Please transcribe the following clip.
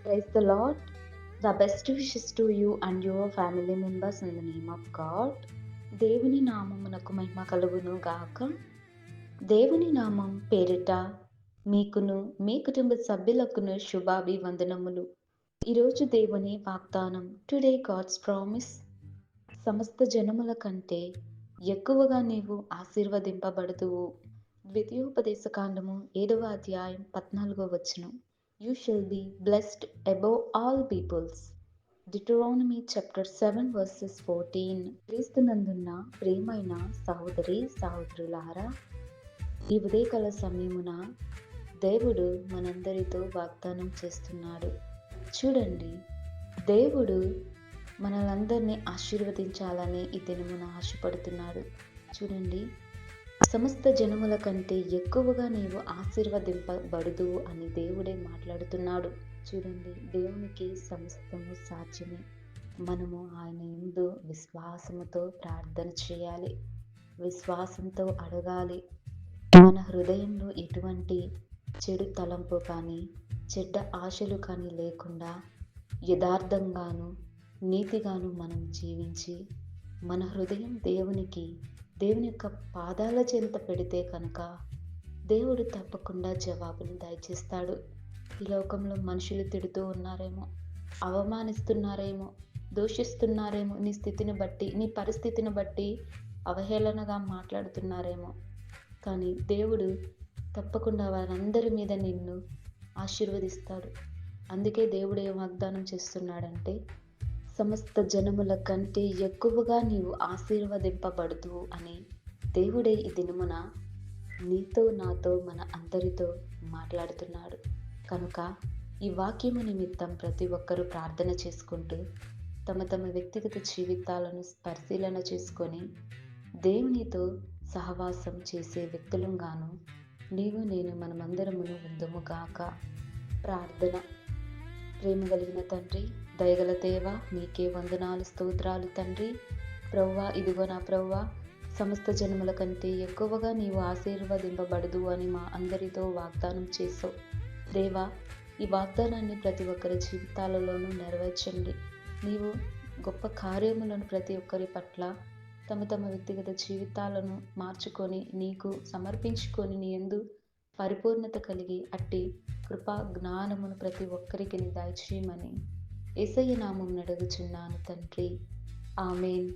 Praise the Lord. The best wishes to you and your family members in the name of God. దేవుని నామమునకు మహిమ కలుగును గాక. దేవుని నామం పేరిట మీకును మీ కుటుంబ సభ్యులకును శుభాభివందనములు. ఈరోజు దేవుని వాగ్దానం. Today God's promise. సమస్త జనముల కంటే ఎక్కువగా నీవు ఆశీర్వదింపబడుదువు. ద్వితీయోపదేశకాండము 7వ అధ్యాయం 14వ వచనం. You shall be blessed above all peoples. Deuteronomy chapter 7 verses 14. క్రీస్తునందున్న ప్రియమైన సహోదరి సహోదరులారా, ఈ ఉదయకాల సమయమున దేవుడు మనందరితో వాగ్దానం చేస్తున్నాడు. చూడండి, దేవుడు మనలందరినీ ఆశీర్వదించాలని ఈ దినమున ఆశపడుతున్నాడు. చూడండి, సమస్త జనముల కంటే ఎక్కువగా నీవు ఆశీర్వదింపబడుదు అని దేవుడే మాట్లాడుతున్నాడు. చూడండి, దేవునికి సమస్తము సాధ్యమే. మనము ఆయన యందు విశ్వాసముతో ప్రార్థన చేయాలి, విశ్వాసంతో అడగాలి. మన హృదయంలో ఎటువంటి చెడు తలంపు కానీ చెడ్డ ఆశలు కానీ లేకుండా యథార్థంగాను నీతిగాను మనం జీవించి మన హృదయం దేవుని యొక్క పాదాల చెంత పెడితే కనుక దేవుడు తప్పకుండా జవాబును దయచేస్తాడు. ఈ లోకంలో మనుషులు తిడుతూ ఉన్నారేమో, అవమానిస్తున్నారేమో, దూషిస్తున్నారేమో, నీ స్థితిని బట్టి నీ పరిస్థితిని బట్టి అవహేళనగా మాట్లాడుతున్నారేమో, కానీ దేవుడు తప్పకుండా వారందరి మీద నిన్ను ఆశీర్వదిస్తాడు. అందుకే దేవుడు ఏం వాగ్దానం చేస్తున్నాడంటే, సమస్త జనముల కంటే ఎక్కువగా నీవు ఆశీర్వదింపబడుతూ అని దేవుడే ఈ దినమున నీతో నాతో మన అందరితో మాట్లాడుతున్నాడు. కనుక ఈ వాక్యము నిమిత్తం ప్రతి ఒక్కరూ ప్రార్థన చేసుకుంటూ తమ తమ వ్యక్తిగత జీవితాలను పరిశీలన చేసుకొని దేవునితో సహవాసం చేసే వ్యక్తులంగాను నీవు నేను మనమందరమును ఉందుముగాక. ప్రార్థన. ప్రేమ కలిగిన తండ్రి, దయగల దేవ, నీకే వందనాలు స్తోత్రాలు తండ్రి. ప్రభువా, ఇదిగో నా ప్రభువా, సమస్త జన్మల కంటే ఎక్కువగా నీవు ఆశీర్వదింపబడదు అని మా అందరితో వాగ్దానం చేసావు దేవా. ఈ వాగ్దానాన్ని ప్రతి ఒక్కరి జీవితాలలోనూ నెరవేర్చండి. నీవు గొప్ప కార్యములను ప్రతి ఒక్కరి పట్ల తమ తమ వ్యక్తిగత జీవితాలను మార్చుకొని నీకు సమర్పించుకొని నీ యందు పరిపూర్ణత కలిగి అట్టి కృపా జ్ఞానమును ప్రతి ఒక్కరికి దయచేయమని యేసయ్య నామమున అడుగుచున్నాను తండ్రి. ఆమేన్.